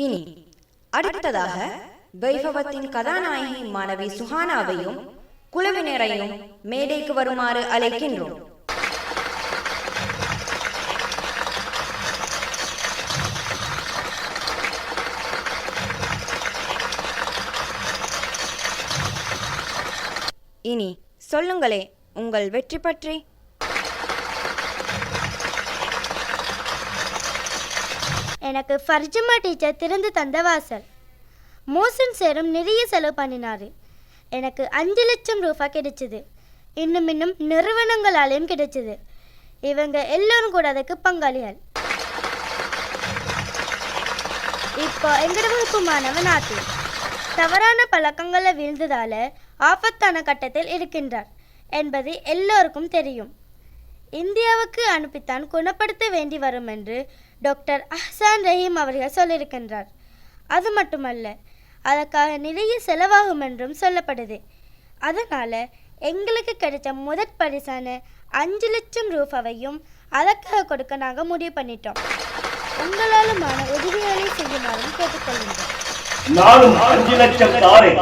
இனி அடுத்ததாக வைபவத்தின் கதாநாயகி மாணவி சுஹானாவையும் குழுவினரையும் மேடைக்கு வருமாறு அழைக்கின்றோம். இனி சொல்லுங்களே உங்கள் வெற்றி பற்றி. எனக்கு ஃபர்ஜுமா டீச்சர் திறந்து தந்த வாசல். மோசன் சேரும் நிறைய செலவு பண்ணினாரு. எனக்கு 5 லட்சம் ரூபாய் கிடைச்சிது. இன்னும் நிறுவனங்களாலேயும் கிடைச்சிது. இவங்க எல்லோரும் கூட அதுக்கு பங்காளிகள். இப்போ எங்கட வகுப்பு மாணவன் ஆத்தி தவறான பழக்கங்களில் வீழ்ந்ததால ஆபத்தான கட்டத்தில் இருக்கின்றார் என்பது எல்லோருக்கும் தெரியும். இந்தியாவுக்கு அனுப்பித்தான் குணப்படுத்த வேண்டி வரும் என்று டாக்டர் அஹ்சான் ரஹீம் அவர்கள் சொல்லியிருக்கின்றார். அது மட்டுமல்ல, அதற்காக நிறைய செலவாகும் என்றும் சொல்லப்படுது. அதனால் எங்களுக்கு கிடைச்ச முதற் பரிசான 5 லட்சம் ரூபாவையும் அதற்காக கொடுக்க நாங்கள் முடிவு பண்ணிட்டோம். உங்களாலுமான உதவிகளை செய்யுமாறும் கேட்டுக்கொள்கின்றோம். நானும் 5 லட்சம் தாரேன்.